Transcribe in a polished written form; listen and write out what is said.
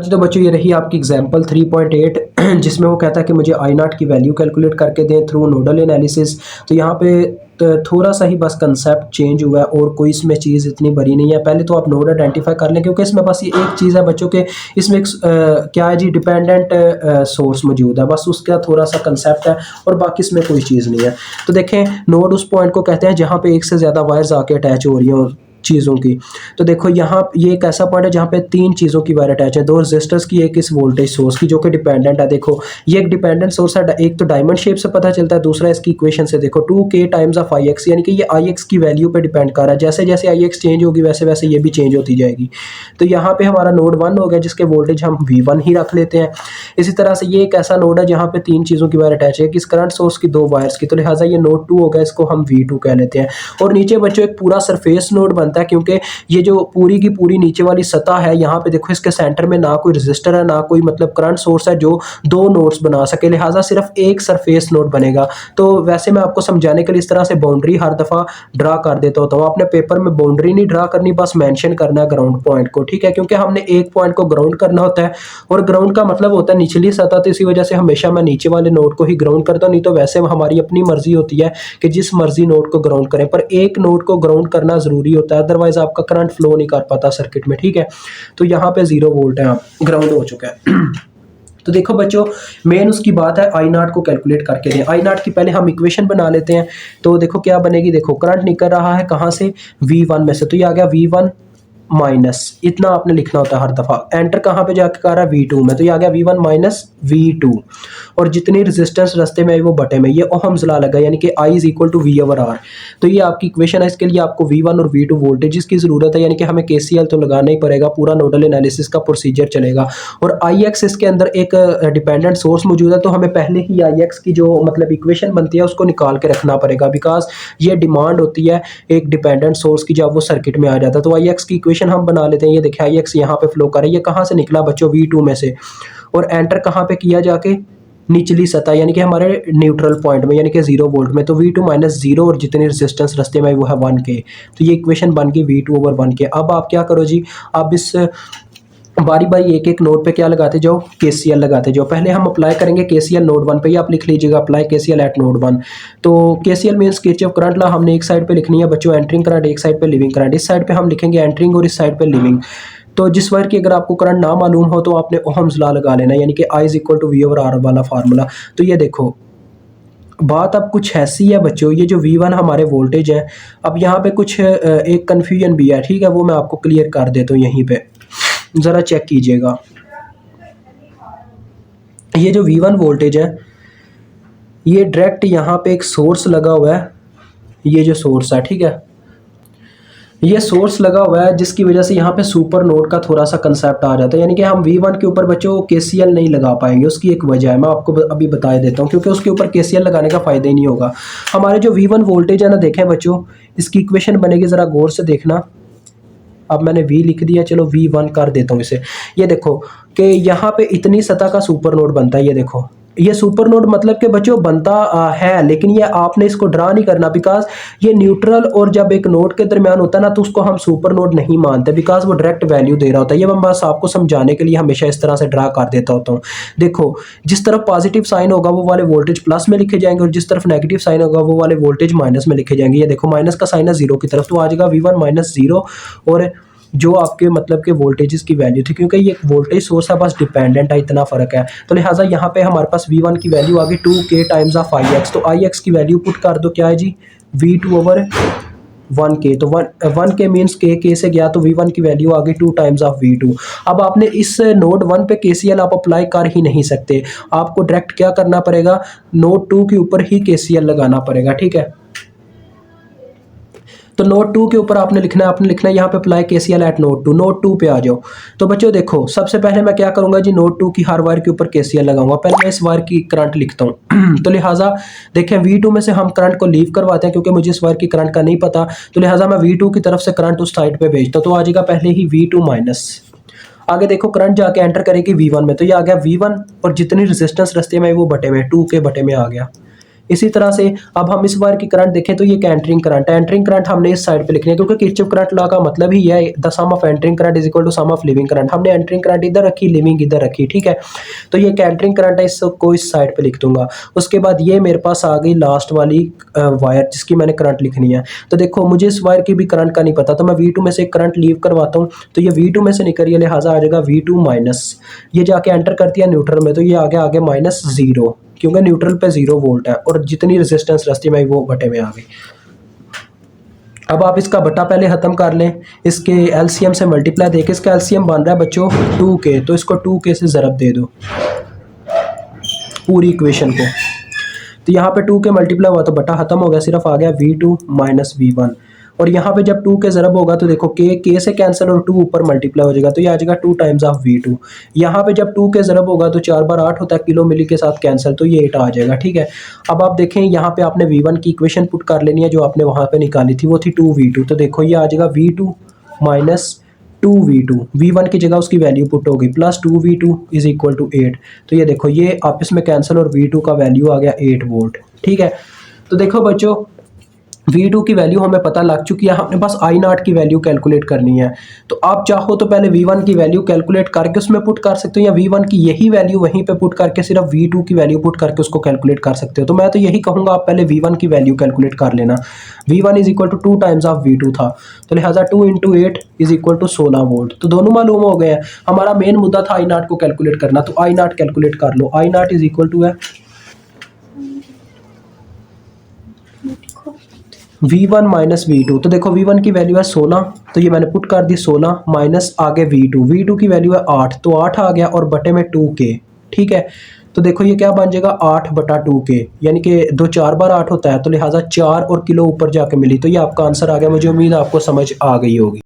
जी तो बच्चों ये रही आपकी एग्जांपल 3.8 जिसमें वो कहता है कि मुझे आई नॉट की वैल्यू कैलकुलेट करके दें थ्रू नोडल एनालिसिस। तो यहाँ पे थोड़ा सा ही बस कंसेप्ट चेंज हुआ है और कोई इसमें चीज़ इतनी बड़ी नहीं है। पहले तो आप नोड आइडेंटिफाई कर लें क्योंकि इसमें बस ये एक चीज़ है बच्चों के, इसमें एक क्या है जी, डिपेंडेंट सोर्स मौजूद है, बस उसका थोड़ा सा कंसेप्ट है और बाकी इसमें कोई चीज़ नहीं है। तो देखें नोड उस पॉइंट को कहते हैं जहाँ पे एक से ज़्यादा वायर्स आके अटैच हो रही हो चीज़ों की। तो देखो यहाँ ये एक ऐसा पॉइंट है जहाँ पे तीन चीज़ों की वायर अटैच है, दो रेजिस्टर्स की, एक इस वोल्टेज सोर्स की जो कि डिपेंडेंट है। देखो ये एक डिपेंडेंट सोर्स है, एक तो डायमंड शेप से पता चलता है, दूसरा इसकी इक्वेशन से देखो 2k times of I x, यानी कि ये आई एक्स की वैल्यू पे डिपेंड कर रहा है। जैसे जैसे आई एक्स चेंज होगी वैसे वैसे ये भी चेंज होती जाएगी। तो यहाँ पे हमारा नोड 1 हो गया जिसके वोल्टेज हम V1 ही रख लेते हैं। इसी तरह से ये एक ऐसा नोड है जहाँ पे तीन चीज़ों की वायर अटैच है, किस करंट सोर्स की, दो वायर्स की, तो लिहाजा ये नोड 2 हो गया, इसको हम V2 कह लेते हैं। और नीचे बच्चों एक पूरा सरफेस नोड बनता है क्योंकि ये जो पूरी की पूरी नीचे वाली सतह है, यहाँ पे देखो इसके सेंटर में ना कोई रेजिस्टर है ना कोई मतलब करंट सोर्स है जो दो नोड्स बना सके, लिहाजा सिर्फ एक सरफेस नोड बनेगा। तो वैसे मैं आपको समझाने के लिए इस तरह से बाउंड्री हर दफ़ा ड्रा कर देता होता हूँ। आपने पेपर में बाउंड्री नहीं ड्रा करनी, बस मेंशन करना है ग्राउंड पॉइंट को, ठीक है, क्योंकि हमने एक पॉइंट को ग्राउंड करना होता है और ग्राउंड का मतलब होता है निचली सतह। तो इसी वजह से हमेशा मैं नीचे वाले नोड को ही ग्राउंड करता हूँ, नहीं तो वैसे हमारी अपनी मर्जी होती है कि जिस मर्जी नोड को ग्राउंड करें, पर एक नोड को ग्राउंड करना जरूरी होता है, अदरवाइज आपका करंट फ्लो नहीं कर पाता सर्किट में, ठीक है। तो यहाँ पे 0 वोल्ट है, ग्राउंड हो चुका है। तो देखो बच्चों मेन उसकी बात है आई नॉट को कैलकुलेट करके दें। आई नॉट की पहले हम इक्वेशन बना लेते हैं। तो देखो क्या बनेगी, देखो करंट निकल रहा है कहाँ से, V1 में से, तो ये आ गया V1 माइनस, इतना आपने लिखना होता है हर दफा। एंटर कहाँ पे जाके कर रहा है, V2 में, तो ये आ गया V1 माइनस V2, और जितनी रेजिस्टेंस रास्ते में है वो बटे में, ये ओहम्स लॉ लगा, यानी कि I is equal to V over R। तो ये आपकी इक्वेशन है। इसके लिए आपको V1 और V2 वोल्टेज की जरूरत है, यानी कि हमें KCL तो लगाना ही पड़ेगा, पूरा नोडल एनालिसिस का प्रोसीजर चलेगा। और IX इसके अंदर एक डिपेंडेंट सोर्स मौजूद है, तो हमें पहले ही IX की जो मतलब इक्वेशन बनती है उसको निकाल के रखना पड़ेगा, बिकॉज ये डिमांड होती है एक डिपेंडेंट सोर्स की जब वो सर्किट में आ जाता है। तो IX की इक्वेशन हम बना लेते हैं। ये देखिए IX यहाँ पे फ्लो कर रही है, ये कहाँ से निकला बच्चों, V2 में से, और एंटर कहाँ पे किया जाके, निचली सतह, यानी कि हमारे न्यूट्रल पॉइंट में, यानी कि 0 वोल्ट में। तो V2 माइनस 0 और जितनी रेजिस्टेंस रास्ते में वो है 1K। तो ये इक्वेशन बन गई V2 ओवर 1K। अब आप क्या करो जी, आप इस बारी बारी एक एक नोड पे क्या लगाते जाओ, KCL लगाते जाओ। पहले हम अप्लाई करेंगे KCL नोड 1 पे, ही आप लिख लीजिएगा अप्लाई KCL एट नोड 1। तो KCL means Kirchhoff current law हमने एक साइड पे लिखनी है बच्चों, एंटरिंग करंट एक साइड पे, लिविंग करंट इस साइड पे हम लिखेंगे एंटरिंग, और इस साइड पे लिविंग। तो जिस वायर की अगर आपको करंट ना मालूम हो तो आपने ओहम्स लॉ लगा लेना, यानी कि I is equal to V over R वाला फार्मूला। तो ये देखो बात अब कुछ ऐसी है बच्चों, ये जो V1 हमारे वोल्टेज है, अब यहाँ पे कुछ एक कन्फ्यूजन भी है, ठीक है, वो मैं आपको क्लियर कर देता हूँ। यहीं पे ज़रा चेक कीजिएगा, ये जो V1 वोल्टेज है ये डायरेक्ट यहाँ पे एक सोर्स लगा हुआ है, ये जो सोर्स है, ठीक है, ये सोर्स लगा हुआ है, जिसकी वजह से यहाँ पे सुपर नोड का थोड़ा सा कंसेप्ट आ जाता है, यानी कि हम V1 के ऊपर बच्चों KCL नहीं लगा पाएंगे। उसकी एक वजह है, मैं आपको अभी बता देता हूँ, क्योंकि उसके ऊपर KCL लगाने का फ़ायदा ही नहीं होगा। हमारे जो V1 वोल्टेज है ना, देखें बच्चों इसकी इक्वेशन बनेगी, ज़रा गौर से देखना। अब मैंने V लिख दिया, चलो V1 कर देता हूँ इसे। ये देखो कि यहाँ पे इतनी सतह का सुपर नोड बनता है, ये देखो ये सुपर नोड मतलब कि बच्चों बनता है, लेकिन ये आपने इसको ड्रा नहीं करना, बिकॉज ये न्यूट्रल और जब एक नोड के दरमियान होता है ना, तो उसको हम सुपर नोड नहीं मानते, बिकॉज वो डायरेक्ट वैल्यू दे रहा होता है। ये मैं बस आपको समझाने के लिए हमेशा इस तरह से ड्रा कर देता होता हूँ। देखो जिस तरफ पॉजिटिव साइन होगा वो वाले वोल्टेज प्लस में लिखे जाएंगे, और जिस तरफ नेगेटिव साइन होगा वो वाले वोल्टेज माइनस में लिखे जाएंगे। ये देखो माइनस का साइन है 0 की तरफ, तो आ जाएगा V1 माइनस 0, और जो आपके मतलब के वोल्टेजेस की वैल्यू थी, क्योंकि ये वोल्टेज सोर्स है बस डिपेंडेंट है, इतना फर्क है। तो लिहाजा यहाँ पे हमारे पास V1 की वैल्यू आ गई 2K टाइम्स ऑफ IX। तो IX की वैल्यू पुट कर दो, क्या है जी, V2 ओवर 1K। तो 1K मीन्स K से गया, तो V1 की वैल्यू आ गई 2 टाइम्स ऑफ V2। अब आपने इस नोड 1 पे KCL आप अप्लाई कर ही नहीं सकते, आपको डायरेक्ट क्या करना पड़ेगा, नोड 2 के ऊपर ही KCL लगाना पड़ेगा, ठीक है। तो नोड 2 के ऊपर आपने लिखना है यहाँ पे apply KCL eight node 2। Node 2 पे आ जाओ। तो बच्चों देखो सबसे पहले मैं क्या करूंगा जी, नोड 2 की हर वायर के ऊपर KCL लगाऊंगा। पहले मैं इस वायर की करंट लिखता हूँ। तो लिहाजा देखें V2 में से हम करंट को लीव करवाते हैं, क्योंकि मुझे इस वायर की करंट का नहीं पता, तो लिहाजा मैं V2 की तरफ से करंट उस साइड पे भेजता हूँ। तो आ जाएगा पहले ही V2 माइनस, आगे देखो करंट जाके एंटर करेगी V1 में, तो ये आ गया V1, और जितनी रेजिस्टेंस रास्ते में वो बटे में 2 के बटे में आ गया, इसी तरह से अब हम इस वायर की करंट देखें तो ये एंटरिंग करंट है, एंटरिंग करंट हमने इस साइड पे लिखनी है क्योंकि किरचॉफ करंट लॉ का मतलब ही है the sum of entering current is equal to sum of leaving current. हमने एंटरिंग करंट इधर रखी, लिविंग इधर रखी, ठीक है। तो ये एंटरिंग करंट है, इसको इस साइड पे लिख दूंगा। उसके बाद ये मेरे पास आ गई लास्ट वाली वायर जिसकी मैंने करंट लिखनी है। तो देखो मुझे इस वायर की भी करंट का नहीं पता, तो मैं V2 में से करंट लीव करवाता हूँ, तो ये V2 में से निकल रही है, लिहाजा आ जाएगा V2 माइनस, ये जाके एंटर करती है न्यूट्रल में, तो ये आगे आगे माइनस 0, क्योंकि न्यूट्रल पे 0 वोल्ट है और जितनी रेजिस्टेंस रस्ती में वो बटे में आ गई। अब आप इसका बटा पहले ख़त्म कर लें, इसके एलसीएम से मल्टीप्लाई देके इसका एलसीएम बन रहा है बच्चों 2k, तो इसको 2k से ज़रब दे दो पूरी इक्वेशन को। तो यहाँ पे 2k मल्टीप्लाई हुआ तो बटा ख़त्म हो गया, सिर्फ आ गया V2 माइनस V1। और यहाँ पे जब 2 के ज़रब होगा तो देखो k से कैंसिल और 2 ऊपर मल्टीप्लाई हो जाएगा, तो ये आ जाएगा 2 टाइम्स ऑफ V2। यहाँ पे जब 2 के ज़रब होगा तो 4 बार 8 होता है, किलो मिली के साथ कैंसिल, तो ये 8 आ जाएगा, ठीक है। अब आप देखें यहाँ पे आपने V1 की इक्वेशन पुट कर लेनी है जो आपने वहाँ पे निकाली थी, वो थी 2V2। तो देखो ये आ जाएगा V2 माइनस 2V2, V1 की जगह उसकी वैल्यू पुट होगी, plus 2V2 is equal to 8। तो ये देखो ये आपस में कैंसिल और V2 का वैल्यू आ गया 8 वोल्ट, ठीक है। तो देखो बच्चों V2 की वैल्यू हमें पता लग चुकी है, हमने बस I0 की वैल्यू कैलकुलेट करनी है। तो आप चाहो तो पहले V1 की वैल्यू कैलकुलेट करके उसमें पुट कर सकते हो, या V1 की यही वैल्यू वहीं पे पुट करके सिर्फ V2 की वैल्यू पुट करके उसको कैलकुलेट कर सकते हो। तो मैं तो यही कहूँगा आप पहले V1 की वैल्यू कैलकुलेट कर लेना। V1 is equal to 2 times of V2 था, तो लिहाजा 2 into 8 is equal to 16 volt. तो दोनों मालूम हो गए हैं। हमारा मेन मुद्दा था I0 को कैलकुलेट करना, तो I0 कैलकुलेट कर लो। I0 इज इक्वल टू है V1 माइनस V2। तो देखो V1 की वैल्यू है 16, तो ये मैंने पुट कर दी 16 माइनस आगे V2 की वैल्यू है 8, तो 8 आ गया और बटे में 2k, ठीक है। तो देखो ये क्या बन जाएगा 8 बटा 2k, यानी कि 2 4 बार 8 होता है, तो लिहाजा 4 और किलो ऊपर जाके मिली, तो ये आपका आंसर आ गया। मुझे उम्मीद है आपको समझ आ गई होगी।